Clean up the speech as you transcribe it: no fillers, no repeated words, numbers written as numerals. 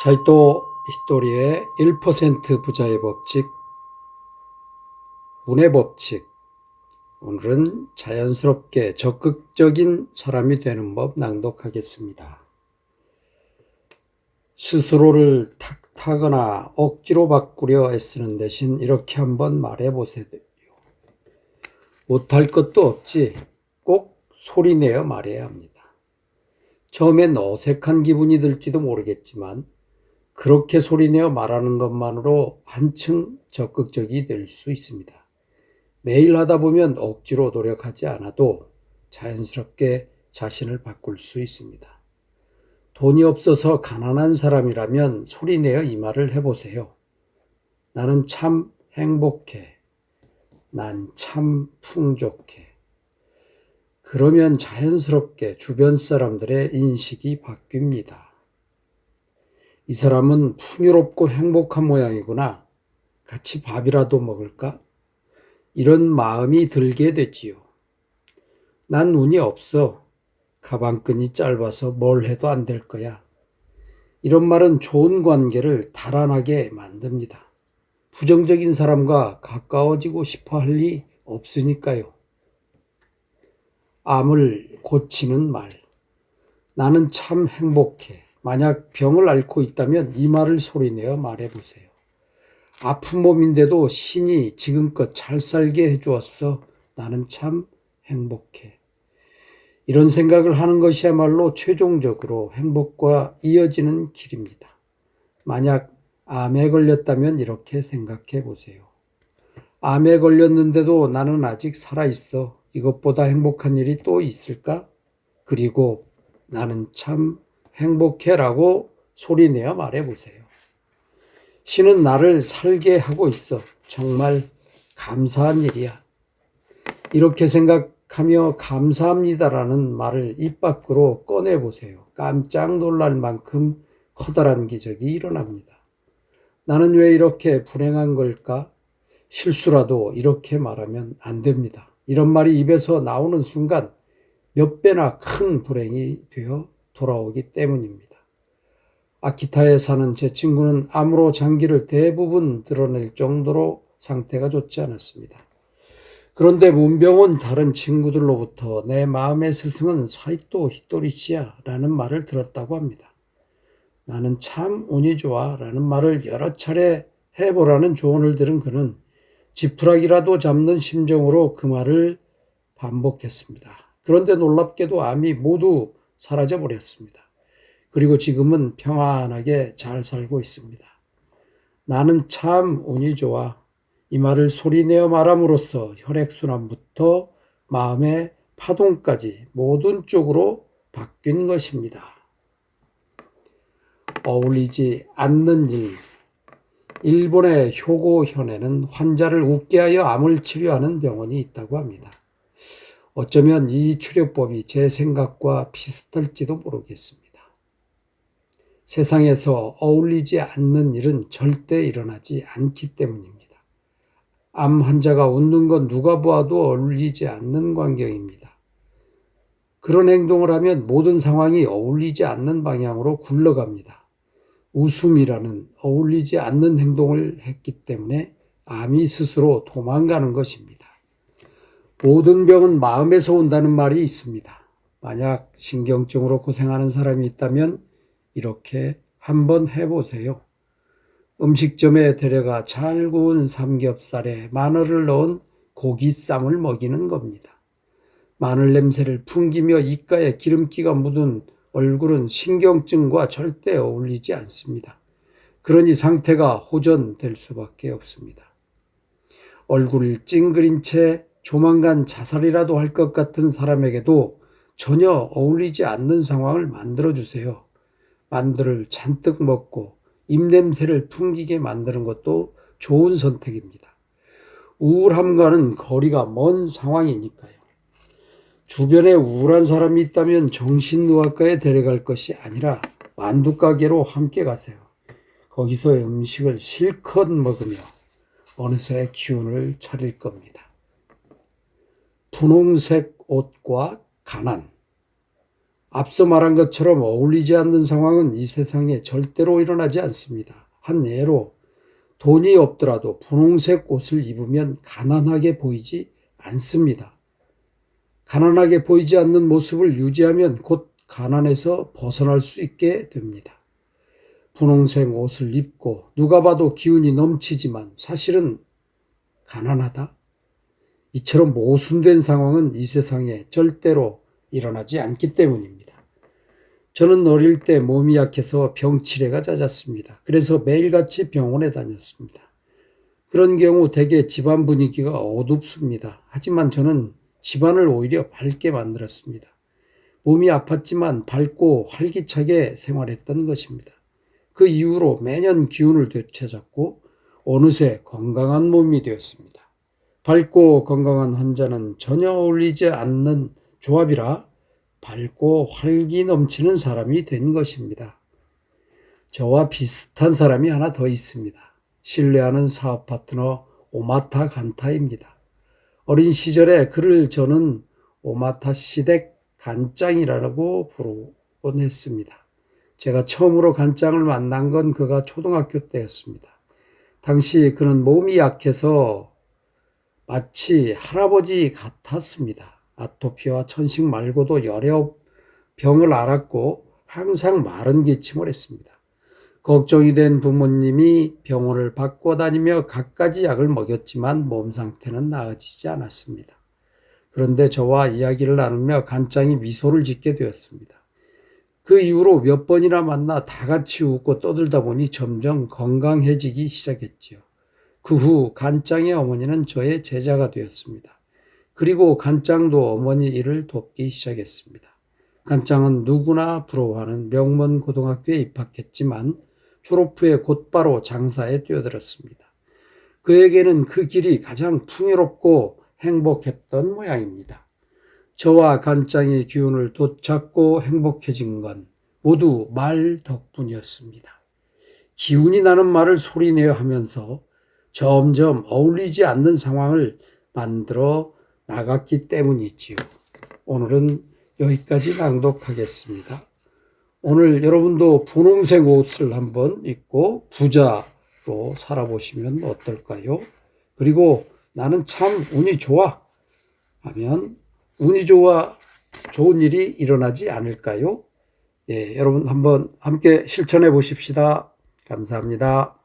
사이토 히토리의 1% 부자의 법칙, 운의 법칙. 오늘은 자연스럽게 적극적인 사람이 되는 법 낭독하겠습니다. 스스로를 탓하거나 억지로 바꾸려 애쓰는 대신 이렇게 한번 말해보세요. 못할 것도 없지, 꼭 소리내어 말해야 합니다. 처음엔 어색한 기분이 들지도 모르겠지만 그렇게 소리내어 말하는 것만으로 한층 적극적이 될 수 있습니다. 매일 하다 보면 억지로 노력하지 않아도 자연스럽게 자신을 바꿀 수 있습니다. 돈이 없어서 가난한 사람이라면 소리내어 이 말을 해보세요. 나는 참 행복해. 난 참 풍족해. 그러면 자연스럽게 주변 사람들의 인식이 바뀝니다. 이 사람은 풍요롭고 행복한 모양이구나. 같이 밥이라도 먹을까? 이런 마음이 들게 되지요. 난 운이 없어. 가방끈이 짧아서 뭘 해도 안 될 거야. 이런 말은 좋은 관계를 달아나게 만듭니다. 부정적인 사람과 가까워지고 싶어 할 리 없으니까요. 암을 고치는 말. 나는 참 행복해. 만약 병을 앓고 있다면 이 말을 소리내어 말해보세요. 아픈 몸인데도 신이 지금껏 잘 살게 해주었어. 나는 참 행복해. 이런 생각을 하는 것이야말로 최종적으로 행복과 이어지는 길입니다. 만약 암에 걸렸다면 이렇게 생각해 보세요. 암에 걸렸는데도 나는 아직 살아있어. 이것보다 행복한 일이 또 있을까? 그리고 나는 참 행복해라고 소리내어 말해보세요. 신은 나를 살게 하고 있어. 정말 감사한 일이야. 이렇게 생각하며 감사합니다라는 말을 입 밖으로 꺼내보세요. 깜짝 놀랄 만큼 커다란 기적이 일어납니다. 나는 왜 이렇게 불행한 걸까? 실수라도 이렇게 말하면 안 됩니다. 이런 말이 입에서 나오는 순간 몇 배나 큰 불행이 되어 돌아오기 때문입니다. 아키타에 사는 제 친구는 암으로 장기를 대부분 드러낼 정도로 상태가 좋지 않았습니다. 그런데 문병 다른 친구들로부터 내 마음의 스승은 사이토 히토리씨야 라는 말을 들었다고 합니다. 나는 참 운이 좋아 라는 말을 여러 차례 해보라는 조언을 들은 그는 지푸라기라도 잡는 심정으로 그 말을 반복했습니다. 그런데 놀랍게도 암이 모두 사라져 버렸습니다. 그리고 지금은 평안하게 잘 살고 있습니다. 나는 참 운이 좋아. 이 말을 소리내어 말함으로써 혈액순환부터 마음의 파동까지 모든 쪽으로 바뀐 것입니다. 어울리지 않는 일. 일본의 효고현에는 환자를 웃게 하여 암을 치료하는 병원이 있다고 합니다. 어쩌면 이 치료법이 제 생각과 비슷할지도 모르겠습니다. 세상에서 어울리지 않는 일은 절대 일어나지 않기 때문입니다. 암 환자가 웃는 건 누가 보아도 어울리지 않는 광경입니다. 그런 행동을 하면 모든 상황이 어울리지 않는 방향으로 굴러갑니다. 웃음이라는 어울리지 않는 행동을 했기 때문에 암이 스스로 도망가는 것입니다. 모든 병은 마음에서 온다는 말이 있습니다. 만약 신경증으로 고생하는 사람이 있다면 이렇게 한번 해보세요. 음식점에 데려가 잘 구운 삼겹살에 마늘을 넣은 고기쌈을 먹이는 겁니다. 마늘 냄새를 풍기며 입가에 기름기가 묻은 얼굴은 신경증과 절대 어울리지 않습니다. 그러니 상태가 호전될 수밖에 없습니다. 얼굴을 찡그린 채 조만간 자살이라도 할 것 같은 사람에게도 전혀 어울리지 않는 상황을 만들어주세요. 만두를 잔뜩 먹고 입냄새를 풍기게 만드는 것도 좋은 선택입니다. 우울함과는 거리가 먼 상황이니까요. 주변에 우울한 사람이 있다면 정신의학과에 데려갈 것이 아니라 만두가게로 함께 가세요. 거기서 음식을 실컷 먹으며 어느새 기운을 차릴 겁니다. 분홍색 옷과 가난. 앞서 말한 것처럼 어울리지 않는 상황은 이 세상에 절대로 일어나지 않습니다. 한 예로 돈이 없더라도 분홍색 옷을 입으면 가난하게 보이지 않습니다. 가난하게 보이지 않는 모습을 유지하면 곧 가난에서 벗어날 수 있게 됩니다. 분홍색 옷을 입고 누가 봐도 기운이 넘치지만 사실은 가난하다? 이처럼 모순된 상황은 이 세상에 절대로 일어나지 않기 때문입니다. 저는 어릴 때 몸이 약해서 병치레가 잦았습니다. 그래서 매일같이 병원에 다녔습니다. 그런 경우 대개 집안 분위기가 어둡습니다. 하지만 저는 집안을 오히려 밝게 만들었습니다. 몸이 아팠지만 밝고 활기차게 생활했던 것입니다. 그 이후로 매년 기운을 되찾았고 어느새 건강한 몸이 되었습니다. 밝고 건강한 환자는 전혀 어울리지 않는 조합이라 밝고 활기 넘치는 사람이 된 것입니다. 저와 비슷한 사람이 하나 더 있습니다. 신뢰하는 사업 파트너 오마타 간타입니다. 어린 시절에 그를 저는 오마타 시댁 간짱이라고 부르곤 했습니다. 제가 처음으로 간짱을 만난 건 그가 초등학교 때였습니다. 당시 그는 몸이 약해서 마치 할아버지 같았습니다. 아토피와 천식 말고도 여러 병을 앓았고 항상 마른 기침을 했습니다. 걱정이 된 부모님이 병원을 바꿔다니며 갖가지 약을 먹였지만 몸 상태는 나아지지 않았습니다. 그런데 저와 이야기를 나누며 간짱이 미소를 짓게 되었습니다. 그 이후로 몇 번이나 만나 다 같이 웃고 떠들다 보니 점점 건강해지기 시작했지요. 그 후 간짱의 어머니는 저의 제자가 되었습니다. 그리고 간짱도 어머니 일을 돕기 시작했습니다. 간짱은 누구나 부러워하는 명문 고등학교에 입학했지만 졸업 후에 곧바로 장사에 뛰어들었습니다. 그에게는 그 길이 가장 풍요롭고 행복했던 모양입니다. 저와 간짱의 기운을 되찾고 행복해진 건 모두 말 덕분이었습니다. 기운이 나는 말을 소리내어 하면서 점점 어울리지 않는 상황을 만들어 나갔기 때문이지요. 오늘은 여기까지 낭독하겠습니다. 오늘 여러분도 분홍색 옷을 한번 입고 부자로 살아보시면 어떨까요? 그리고 나는 참 운이 좋아 하면 운이 좋은 일이 일어나지 않을까요? 예, 여러분 한번 함께 실천해 보십시다. 감사합니다.